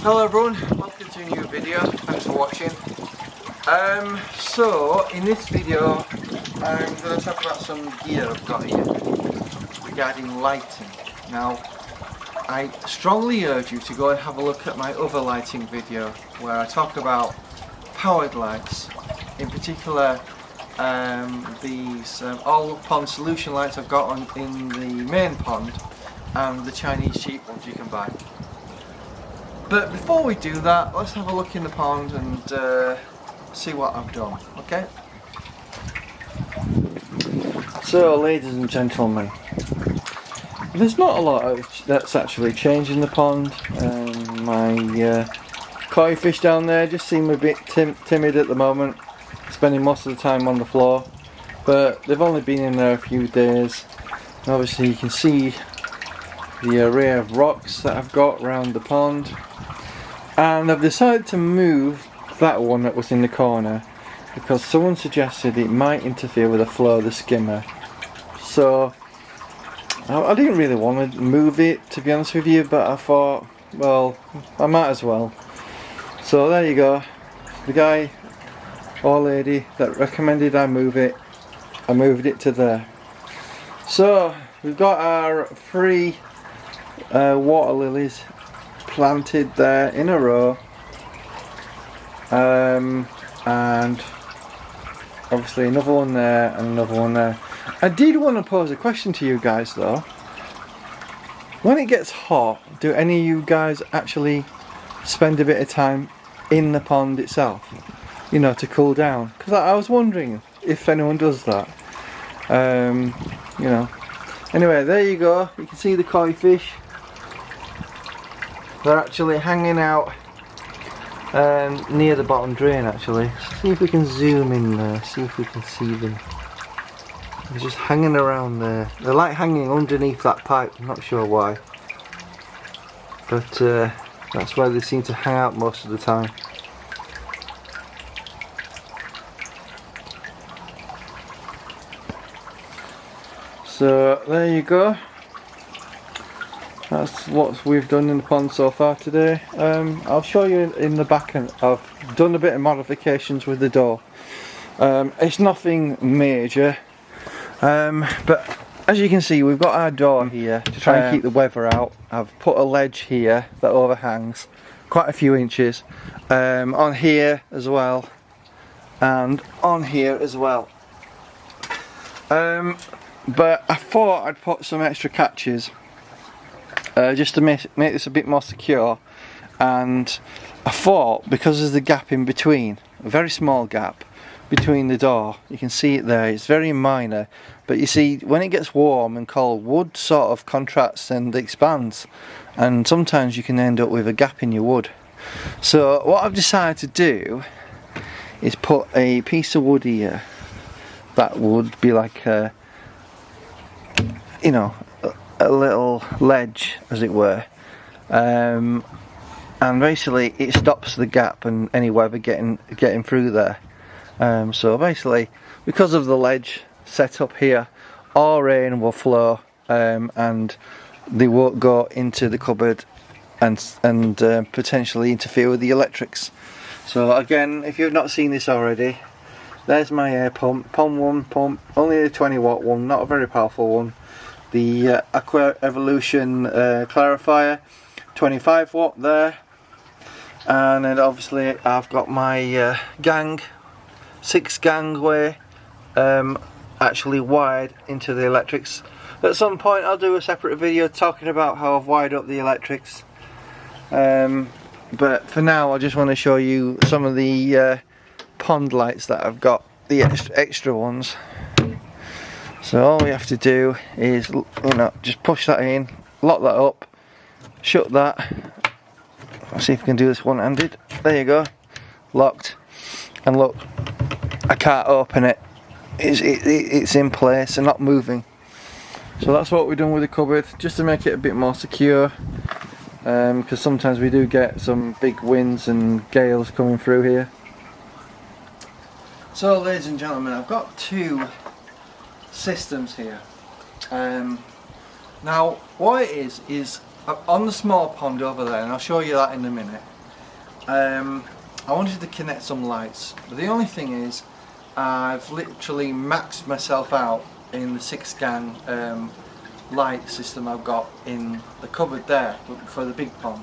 Hello everyone, welcome to a new video, thanks for watching. So in this video I'm going to talk about some gear I've got here regarding lighting. Now I strongly urge you to go and have a look at my other lighting video where I talk about powered lights, in particular these all pond solution lights I've got on in the main pond and the Chinese cheap ones you can buy. But before we do that, let's have a look in the pond and see what I've done, okay? So, ladies and gentlemen, there's not a lot that's actually changed in the pond. My koi fish down there just seem a bit timid at the moment, spending most of the time on the floor. But they've only been in there a few days. And obviously you can see the array of rocks that I've got around the pond. And I've decided to move that one that was in the corner because someone suggested it might interfere with the flow of the skimmer. So I didn't really want to move it, to be honest with you, but I thought, well, I might as well. So there you go. The guy or lady that recommended I move it, I moved it to there. So we've got our 3 water lilies planted there in a row, and obviously another one there and another one there. I did want to pose a question to you guys though. When it gets hot, do any of you guys actually spend a bit of time in the pond itself, you know, to cool down? Because I was wondering if anyone does that. You know, anyway, there you go, you can see the koi fish. They're actually hanging out near the bottom drain actually. See if we can zoom in there, see if we can see them. They're just hanging around there. They're like hanging underneath that pipe, I'm not sure why. But that's where they seem to hang out most of the time. So there you go. That's what we've done in the pond so far today. I'll show you in the back end. I've done a bit of modifications with the door. It's nothing major, but as you can see we've got our door here to try and keep the weather out. I've put a ledge here that overhangs quite a few inches, on here as well and on here as well. But I thought I'd put some extra catches just to make this a bit more secure, and I thought because there's the gap in between, a very small gap between the door, you can see it there, it's very minor, but you see when it gets warm and cold, wood sort of contracts and expands, and sometimes you can end up with a gap in your wood. So what I've decided to do is put a piece of wood here that would be like a, you know, a little ledge as it were, and basically it stops the gap and any weather getting through there. So basically because of the ledge set up here, all rain will flow and they won't go into the cupboard and potentially interfere with the electrics. So again, if you've not seen this already, there's my air pump, Pond1 pump, only a 20 watt one, not a very powerful one. The Aqua Evolution clarifier, 25 watt there, and then obviously I've got my gang, 6 gangway, actually wired into the electrics. At some point I'll do a separate video talking about how I've wired up the electrics, but for now I just want to show you some of the pond lights that I've got, the extra ones. So all we have to do is, you know, just push that in, lock that up, shut that. Let's see if we can do this one-handed. There you go, locked. And look, I can't open it. It's in place and not moving. So that's what we've done with the cupboard, just to make it a bit more secure. Because sometimes we do get some big winds and gales coming through here. So ladies and gentlemen, I've got 2 systems here. Now what it is on the small pond over there, and I'll show you that in a minute, I wanted to connect some lights, but the only thing is I've literally maxed myself out in the 6-gang light system I've got in the cupboard there for the big pond.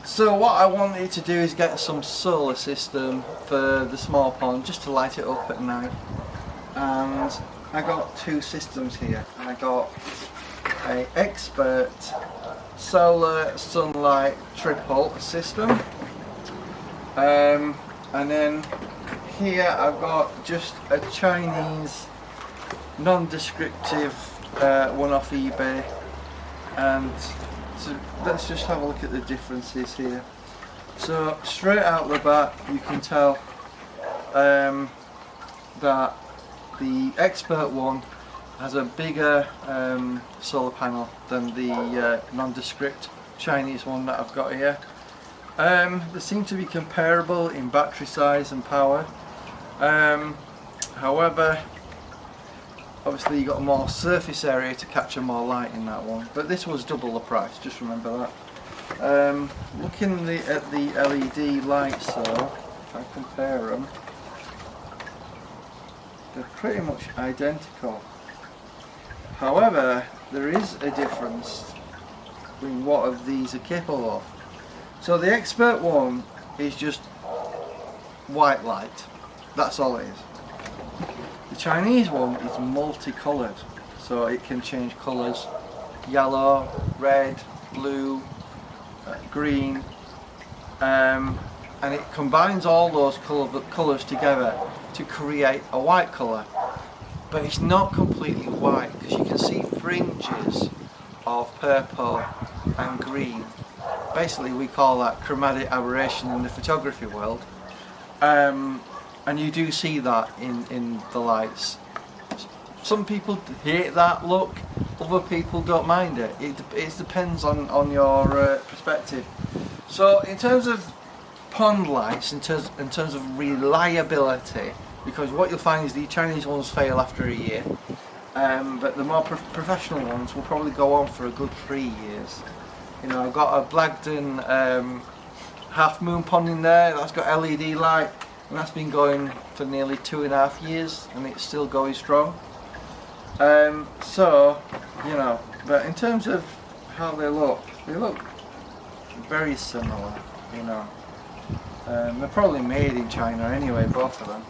So what I wanted to do is get some solar system for the small pond just to light it up at night, and I got 2 systems here. I got a Expert solar sunlight triple system, and then here I've got just a Chinese non-descriptive one off eBay, and so let's just have a look at the differences here. So straight out the bat you can tell that the Expert one has a bigger solar panel than the nondescript Chinese one that I've got here. They seem to be comparable in battery size and power. However, obviously you got more surface area to capture more light in that one, but this was double the price, just remember that. Looking at the LED lights though, if I compare them, they're pretty much identical. However, there is a difference in what of these are capable of. So the Expert one is just white light, that's all it is. The Chinese one is multicoloured, so it can change colours: yellow, red, blue, green, and it combines all those colours together to create a white colour. But it's not completely white, because you can see fringes of purple and green. Basically we call that chromatic aberration in the photography world, and you do see that in the lights. Some people hate that look, other people don't mind it. It depends on your perspective. So in terms of pond lights, in terms of reliability, because what you'll find is the Chinese ones fail after a year, but the more professional ones will probably go on for a good 3 years. You know, I've got a Blagden half moon pond in there that's got LED light, and that's been going for nearly 2.5 years and it's still going strong. So, you know, but in terms of how they look very similar, you know. They're probably made in China anyway, both of them,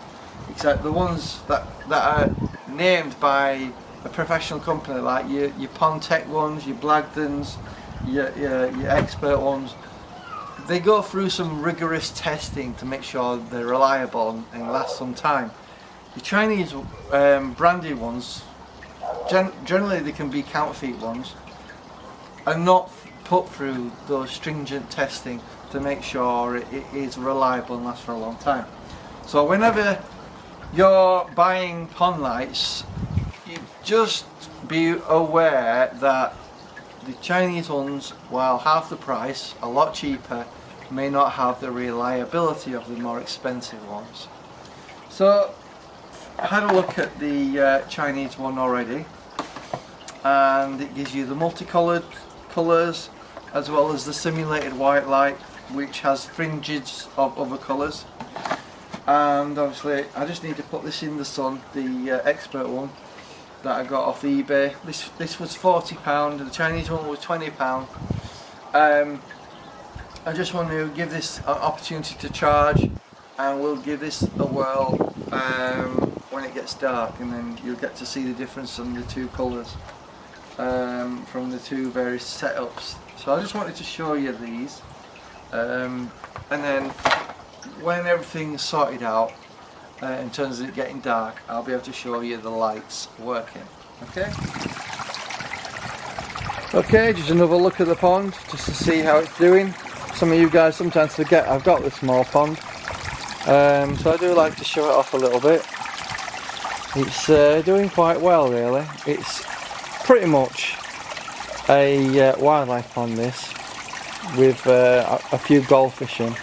except the ones that are named by a professional company, like your Pondtech ones, your Blagdens, your Expert ones. They go through some rigorous testing to make sure they're reliable and last some time. The Chinese branded ones, generally they can be counterfeit ones, are not put through those stringent testing to make sure it is reliable and lasts for a long time. So whenever you're buying pond lights, you just be aware that the Chinese ones, while half the price, a lot cheaper, may not have the reliability of the more expensive ones. So I had a look at the Chinese one already, and it gives you the multicoloured colours as well as the simulated white light, which has fringes of other colours. And obviously I just need to put this in the sun, the Expert one that I got off eBay. This was £40, the Chinese one was £20. I just want to give this an opportunity to charge, and we'll give this a whirl when it gets dark, and then you'll get to see the difference in the two colours from the two various setups. So I just wanted to show you these, and then when everything's sorted out in terms of it getting dark, I'll be able to show you the lights working. Okay, just another look at the pond just to see how it's doing. Some of you guys sometimes forget I've got this small pond, so I do like to show it off a little bit. It's doing quite well really. It's pretty much a wildlife pond this, with a few goldfish in.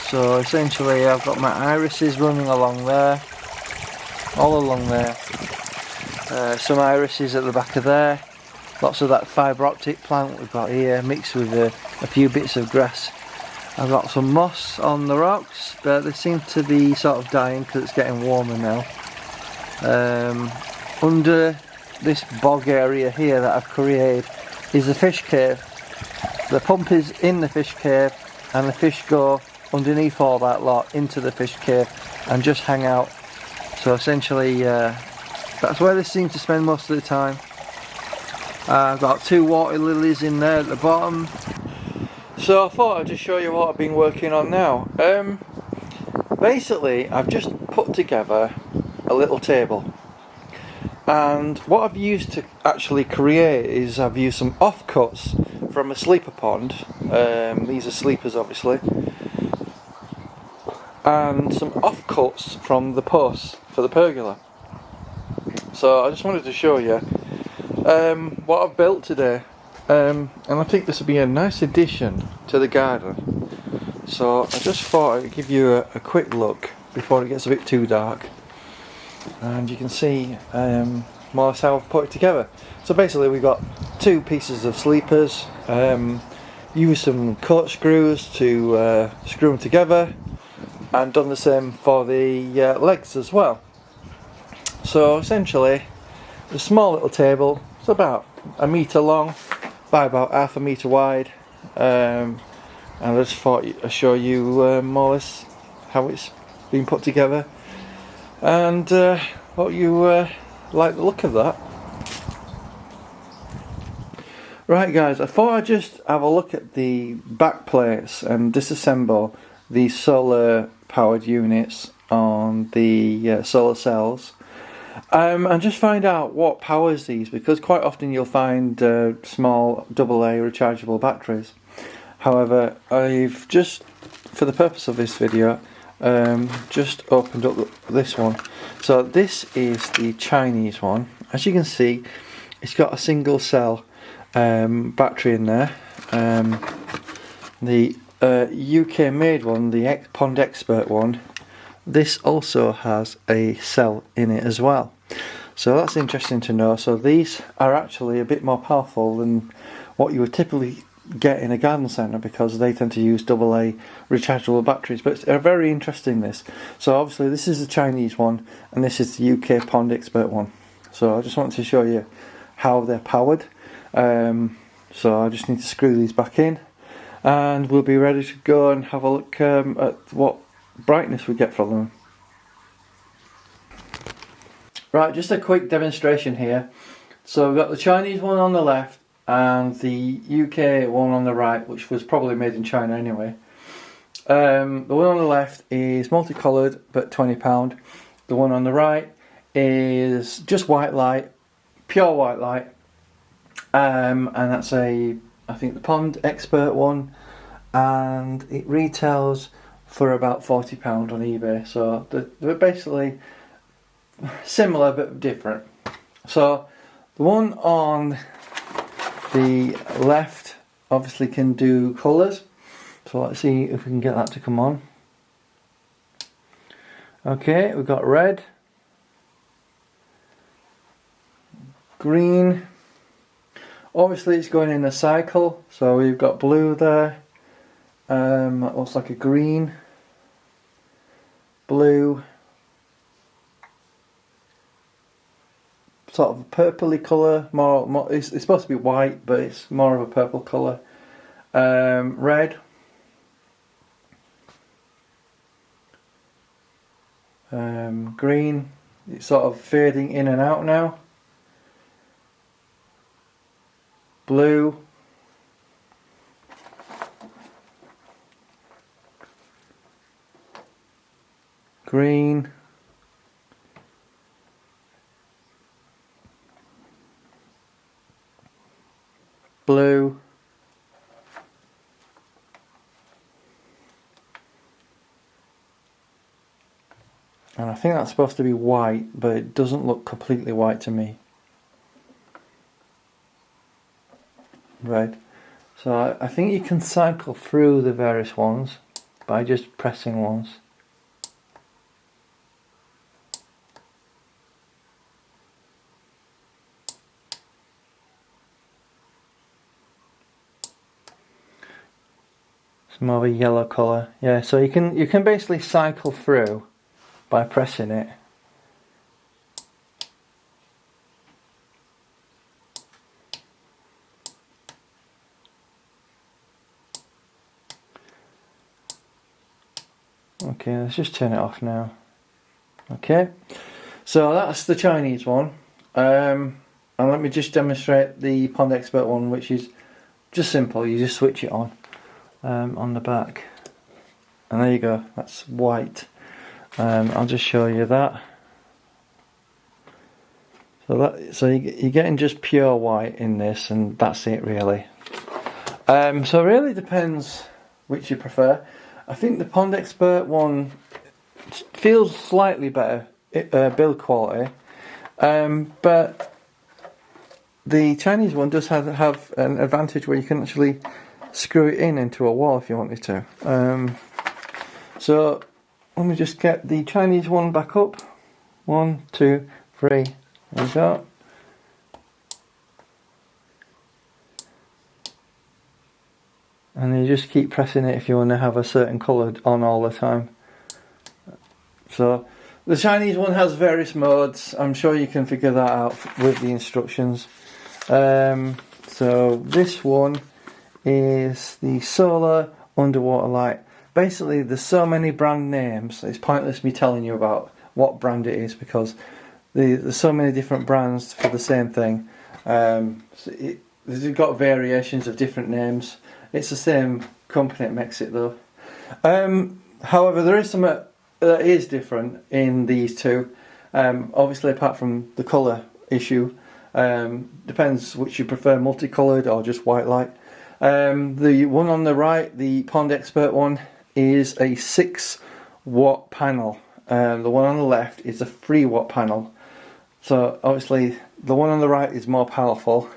So essentially I've got my irises running along there, all along there, some irises at the back of there, lots of that fibre optic plant we've got here mixed with a few bits of grass. I've got some moss on the rocks, but they seem to be sort of dying because it's getting warmer now. Under this bog area here that I've created is a fish cave. The pump is in the fish cave and the fish go underneath all that lot into the fish cave and just hang out. So essentially that's where they seem to spend most of the time. I've got 2 water lilies in there at the bottom. So I thought I'd just show you what I've been working on now. Basically I've just put together a little table, and what I've used to actually create is I've used some offcuts from a sleeper pond. These are sleepers obviously, and some offcuts from the posts for the pergola. So I just wanted to show you what I've built today, and I think this will be a nice addition to the garden. So I just thought I'd give you a quick look before it gets a bit too dark, and you can see more or less how I've put it together. So basically we've got 2 pieces of sleepers, used some corkscrews to screw them together, and done the same for the legs as well. So essentially a small little table. It's about 1 metre long by about ½ metre wide, and I just thought I'd show you more or less how it's been put together, and hope you like the look of that. Right guys, I thought I'd just have a look at the back plates and disassemble the solar powered units on the solar cells, and just find out what powers these, because quite often you'll find small AA rechargeable batteries. However, I've just, for the purpose of this video, just opened up this one. So this is the Chinese one. As you can see, it's got a single cell battery in there. The UK made one, the Pond Expert one, this also has a cell in it as well. So that's interesting to know. So these are actually a bit more powerful than what you would typically get in a garden centre, because they tend to use AA rechargeable batteries. But it's very interesting, this. So obviously this is the Chinese one and this is the UK Pond Expert one. So I just wanted to show you how they're powered. So I just need to screw these back in, and we'll be ready to go and have a look at what brightness we get from them. Right, just a quick demonstration here. So we've got the Chinese one on the left and the UK one on the right, which was probably made in China anyway. The one on the left is multicoloured but £20. The one on the right is just white light, pure white light, and that's I think the Pond Expert one, and it retails for about £40 on eBay. So they're basically similar but different. So the one on the left obviously can do colours, so let's see if we can get that to come on. Okay, we've got red, green, obviously it's going in a cycle, so we've got blue there, that looks like a green, blue, sort of a purpley colour, more it's supposed to be white but it's more of a purple colour, red, green, it's sort of fading in and out now, blue, green, blue, and I think that's supposed to be white, but it doesn't look completely white to me. Right, so I think you can cycle through the various ones by just pressing once. more of a yellow colour. Yeah, so you can basically cycle through by pressing it. Okay, let's just turn it off now. Okay, so that's the Chinese one. And let me just demonstrate the Pond Expert one, which is just simple. You just switch it on the back, and there you go. That's white. I'll just show you that. So you're getting just pure white in this, and that's it really. So it really depends which you prefer. I think the Pond Expert one feels slightly better build quality, but the Chinese one does have an advantage where you can actually screw it into a wall if you wanted to. So let me just get the Chinese one back up. 1, 2, 3. There we go. And you just keep pressing it if you want to have a certain colour on all the time. So the Chinese one has various modes. I'm sure you can figure that out with the instructions. So this one is the solar underwater light. Basically there's so many brand names, it's pointless me telling you about what brand it is, because there's so many different brands for the same thing. They've got variations of different names. It's the same company that makes it though. However, there is something that is different in these two. Obviously, apart from the colour issue, depends which you prefer, multicoloured or just white light. The one on the right, the Pond Expert one, is a 6-watt panel. The one on the left is a 3-watt panel. So obviously, the one on the right is more powerful,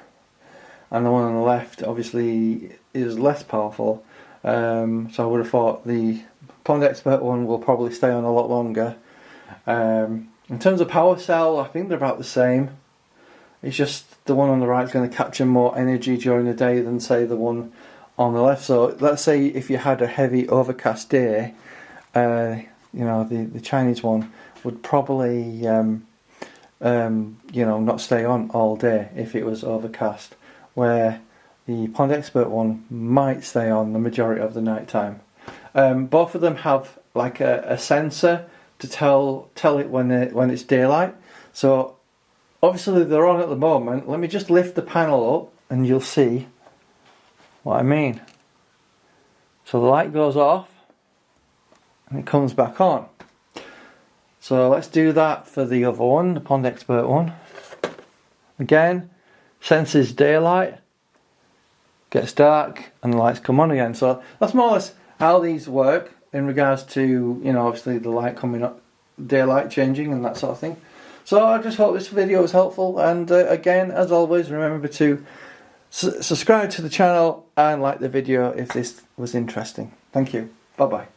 and the one on the left obviously is less powerful. So I would have thought the Pond Expert one will probably stay on a lot longer. In terms of power cell, I think they're about the same. It's just the one on the right is going to capture more energy during the day than say the one on the left. So let's say if you had a heavy overcast day, you know, the Chinese one would probably you know, not stay on all day if it was overcast, where the Pond Expert one might stay on the majority of the night time. Both of them have like a sensor to tell it when it's daylight. So obviously they're on at the moment. Let me just lift the panel up and you'll see what I mean. So the light goes off and it comes back on. So let's do that for the other one, the Pond Expert one. Again, senses daylight, gets dark, and the lights come on again. So that's more or less how these work in regards to, you know, obviously the light coming up, daylight changing and that sort of thing. So I just hope this video was helpful, and again, as always, remember to subscribe to the channel and like the video if this was interesting. Thank you. Bye bye.